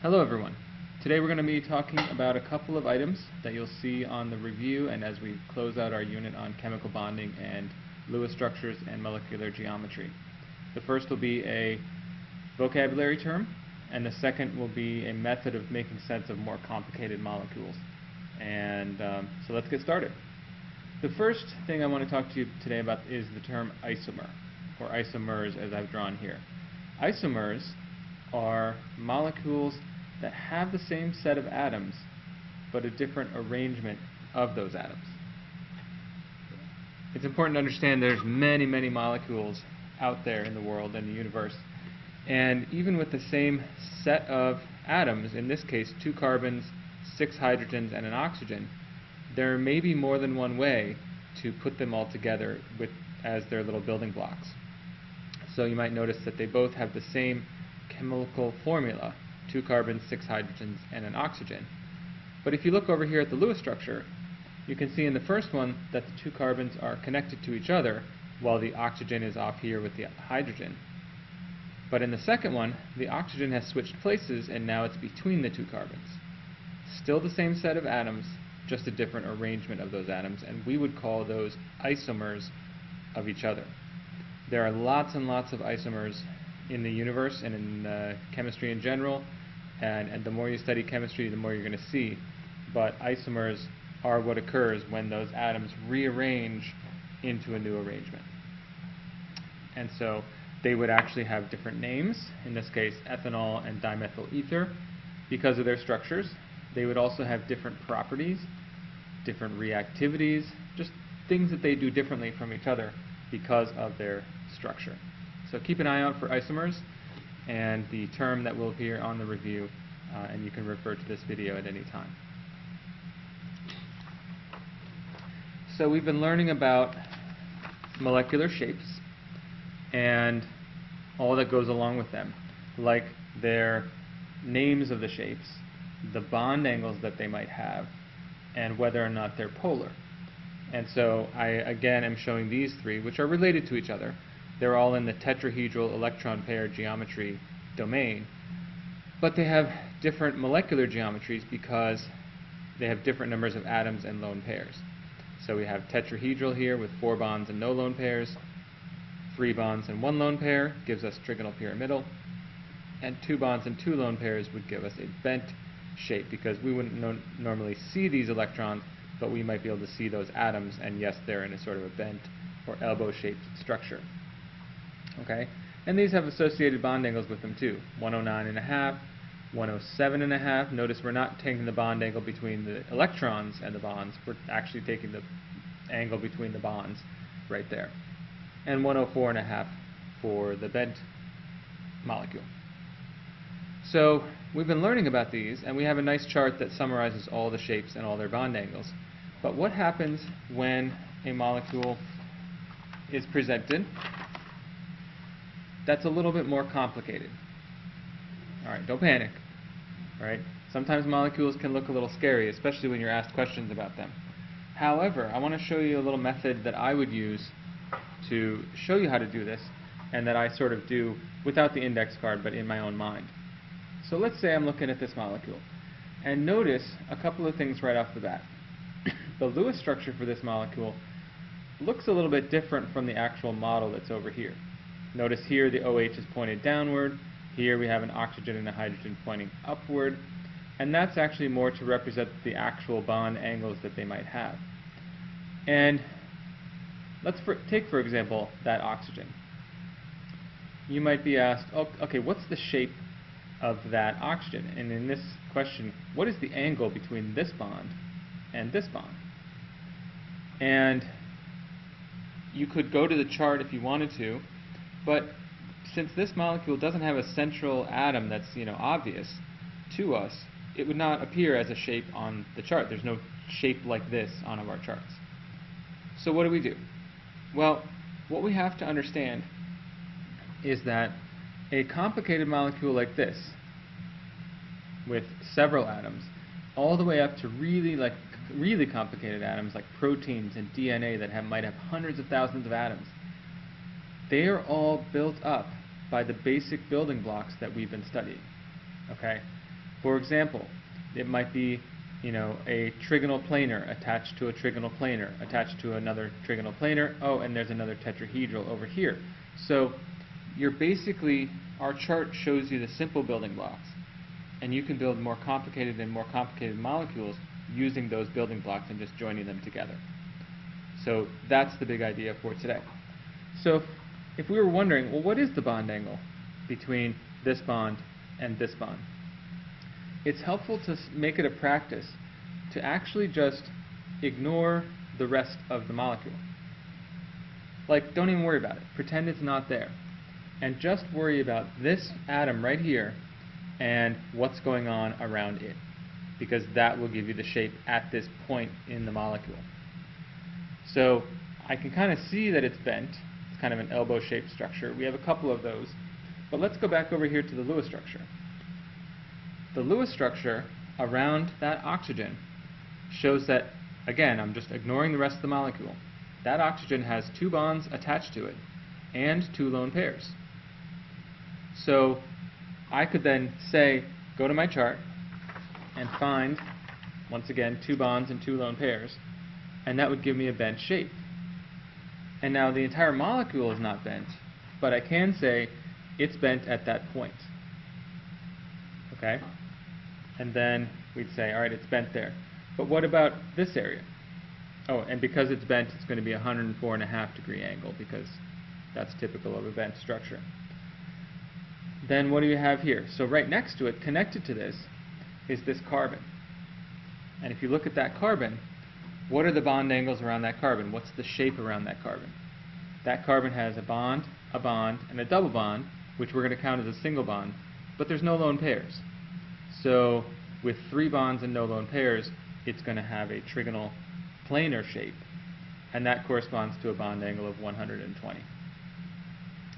Hello everyone. Today we're going to be talking about a couple of items that you'll see on the review and as we close out our unit on chemical bonding and Lewis structures and molecular geometry. The first will be a vocabulary term, and the second will be a method of making sense of more complicated molecules. And so let's get started. The first thing I want to talk to you today about is the term isomer, or isomers as I've drawn here. Isomers are molecules that have the same set of atoms, but a different arrangement of those atoms. It's important to understand there's many molecules out there in the world and the universe, and even with the same set of atoms, in this case 2 carbons, 6 hydrogens, and an oxygen, there may be more than one way to put them all together as their little building blocks. So you might notice that they both have the same chemical formula, 2 carbons, 6 hydrogens, and an oxygen. But if you look over here at the Lewis structure, you can see in the first one that the 2 carbons are connected to each other while the oxygen is off here with the hydrogen. But in the second one, the oxygen has switched places and now it's between the 2 carbons. Still the same set of atoms, just a different arrangement of those atoms, and we would call those isomers of each other. There are lots and lots of isomers in the universe and in chemistry in general, and the more you study chemistry, the more you're going to see. But isomers are what occurs when those atoms rearrange into a new arrangement. And so they would actually have different names, in this case ethanol and dimethyl ether, because of their structures. They would also have different properties, different reactivities, just things that they do differently from each other because of their structure. So keep an eye out for isomers and the term that will appear on the review, and you can refer to this video at any time. So we've been learning about molecular shapes and all that goes along with them, like their names of the shapes, the bond angles that they might have, and whether or not they're polar. And so I again am showing these three, which are related to each other. They're all in the tetrahedral electron pair geometry domain, but they have different molecular geometries because they have different numbers of atoms and lone pairs. So we have tetrahedral here with 4 bonds and no lone pairs, 3 bonds and 1 lone pair gives us trigonal pyramidal, and 2 bonds and 2 lone pairs would give us a bent shape, because we wouldn't normally see these electrons, but we might be able to see those atoms, and yes, they're in a sort of a bent or elbow-shaped structure. Okay, and these have associated bond angles with them too, 109.5, 107.5. Notice we're not taking the bond angle between the electrons and the bonds, we're actually taking the angle between the bonds right there. And 104.5 for the bent molecule. So we've been learning about these, and we have a nice chart that summarizes all the shapes and all their bond angles. But what happens when a molecule is presented that's a little bit more complicated? All right, don't panic. All right, sometimes molecules can look a little scary, especially when you're asked questions about them. However, I want to show you a little method that I would use to show you how to do this, and that I sort of do without the index card, but in my own mind. So let's say I'm looking at this molecule, and notice a couple of things right off the bat. The Lewis structure for this molecule looks a little bit different from the actual model that's over here. Notice here the OH is pointed downward, here we have an oxygen and a hydrogen pointing upward, and that's actually more to represent the actual bond angles that they might have. And let's take, for example, that oxygen. You might be asked, oh, okay, what's the shape of that oxygen? And in this question, what is the angle between this bond and this bond? And you could go to the chart if you wanted to, but since this molecule doesn't have a central atom that's obvious to us, it would not appear as a shape on the chart. There's no shape like this on our charts. So what do? Well, what we have to understand is that a complicated molecule like this, with several atoms, all the way up to really complicated atoms like proteins and DNA that might have hundreds of thousands of atoms, they are all built up by the basic building blocks that we've been studying. Okay? For example, it might be, a trigonal planar attached to a trigonal planar, attached to another trigonal planar. Oh, and there's another tetrahedral over here. So our chart shows you the simple building blocks, and you can build more complicated and more complicated molecules using those building blocks and just joining them together. So that's the big idea for today. So if we were wondering, well, what is the bond angle between this bond and this bond? It's helpful to make it a practice to actually just ignore the rest of the molecule. Like, don't even worry about it. Pretend it's not there. And just worry about this atom right here and what's going on around it, because that will give you the shape at this point in the molecule. So I can kind of see that it's bent. It's kind of an elbow-shaped structure. We have a couple of those. But let's go back over here to the Lewis structure. The Lewis structure around that oxygen shows that, again, I'm just ignoring the rest of the molecule. That oxygen has 2 bonds attached to it and 2 lone pairs. So I could then say, go to my chart and find, once again, 2 bonds and 2 lone pairs, and that would give me a bent shape. And now the entire molecule is not bent, but I can say it's bent at that point. Okay? And then we'd say, all right, it's bent there. But what about this area? Oh, and because it's bent, it's going to be a 104.5 degree angle, because that's typical of a bent structure. Then what do you have here? So right next to it, connected to this, is this carbon. And if you look at that carbon, what are the bond angles around that carbon? What's the shape around that carbon? That carbon has a bond, and a double bond, which we're going to count as a single bond, but there's no lone pairs. So with 3 bonds and no lone pairs, it's going to have a trigonal planar shape, and that corresponds to a bond angle of 120.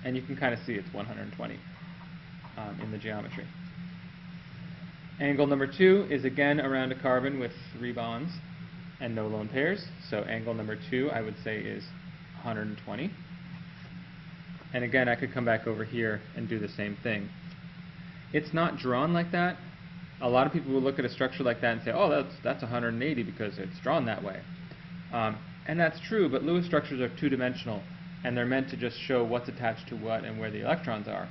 And you can kind of see it's 120 in the geometry. Angle number 2 is again around a carbon with 3 bonds and no lone pairs. So angle number 2, I would say, is 120. And again, I could come back over here and do the same thing. It's not drawn like that. A lot of people will look at a structure like that and say, oh, that's 180 because it's drawn that way. And that's true, but Lewis structures are 2-dimensional, and they're meant to just show what's attached to what and where the electrons are.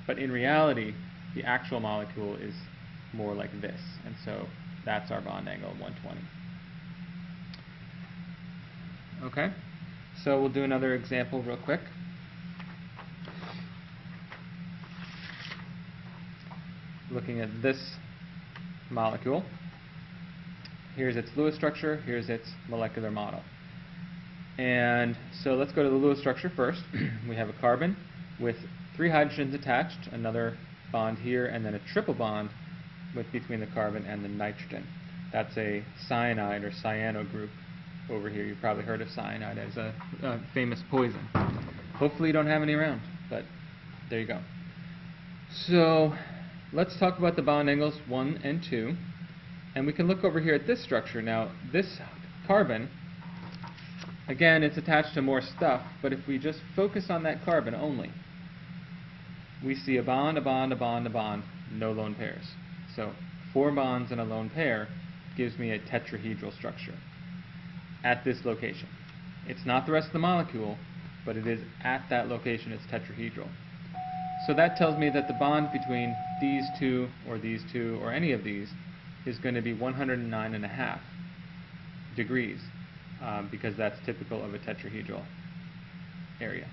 But in reality, the actual molecule is more like this, and so that's our bond angle, 120. Okay, so we'll do another example real quick. Looking at this molecule. Here's its Lewis structure, here's its molecular model. And so let's go to the Lewis structure first. We have a carbon with 3 hydrogens attached, another bond here, and then a triple bond between the carbon and the nitrogen. That's a cyanide or cyano group over here. You've probably heard of cyanide as a famous poison. Hopefully you don't have any around, but there you go. So let's talk about the bond angles 1 and 2. And we can look over here at this structure. Now, this carbon, again, it's attached to more stuff, but if we just focus on that carbon only, we see a bond, a bond, a bond, a bond, no lone pairs. So 4 bonds and a lone pair gives me a tetrahedral structure at this location. It's not the rest of the molecule, but it is at that location, it's tetrahedral. So that tells me that the bond between these two, or any of these, is going to be 109.5 degrees, because that's typical of a tetrahedral area.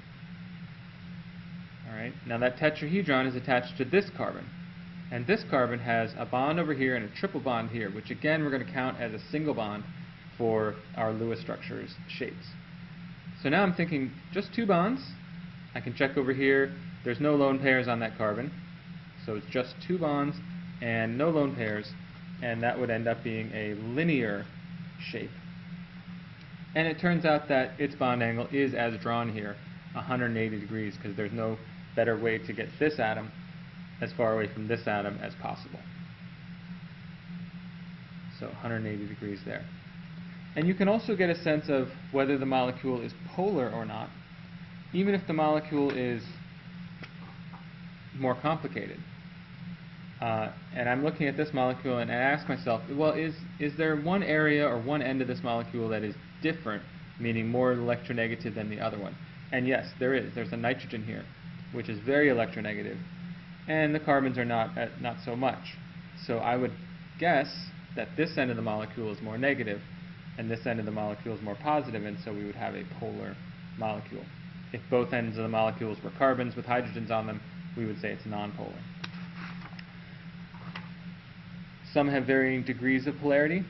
All right. Now that tetrahedron is attached to this carbon, and this carbon has a bond over here and a triple bond here, which again we're going to count as a single bond for our Lewis structure's shapes. So now I'm thinking just 2 bonds. I can check over here. There's no lone pairs on that carbon, so it's just 2 bonds and no lone pairs, and that would end up being a linear shape. And it turns out that its bond angle is, as drawn here, 180 degrees, because there's no better way to get this atom as far away from this atom as possible. So 180 degrees there. And you can also get a sense of whether the molecule is polar or not, even if the molecule is more complicated. and I'm looking at this molecule and I ask myself, well, is there one area or one end of this molecule that is different, meaning more electronegative than the other one? And yes, there is. There's a nitrogen here, which is very electronegative, and the carbons are not so much. So I would guess that this end of the molecule is more negative, and this end of the molecule is more positive, and so we would have a polar molecule. If both ends of the molecules were carbons with hydrogens on them, we would say it's nonpolar. Some have varying degrees of polarity.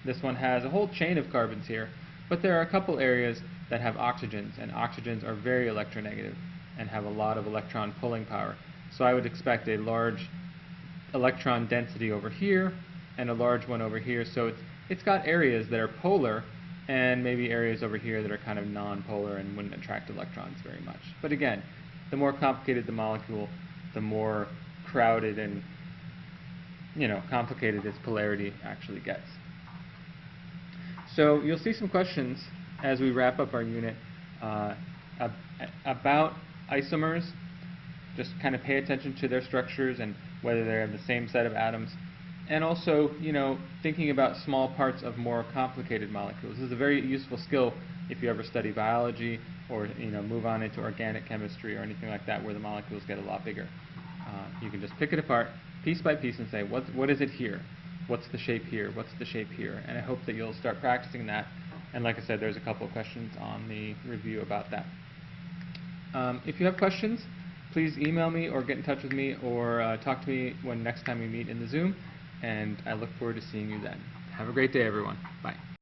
This one has a whole chain of carbons here, but there are a couple areas that have oxygens, and oxygens are very electronegative and have a lot of electron pulling power. So I would expect a large electron density over here and a large one over here. So it's got areas that are polar and maybe areas over here that are kind of non-polar and wouldn't attract electrons very much. But again, the more complicated the molecule, the more crowded and complicated its polarity actually gets. So you'll see some questions as we wrap up our unit about isomers. Just kind of pay attention to their structures and whether they have the same set of atoms. And also, thinking about small parts of more complicated molecules. This is a very useful skill if you ever study biology or move on into organic chemistry or anything like that where the molecules get a lot bigger. You can just pick it apart piece by piece and say, what is it here? What's the shape here? What's the shape here? And I hope that you'll start practicing that. And like I said, there's a couple of questions on the review about that. If you have questions, please email me or get in touch with me or talk to me when next time we meet in the Zoom. And I look forward to seeing you then. Have a great day, everyone. Bye.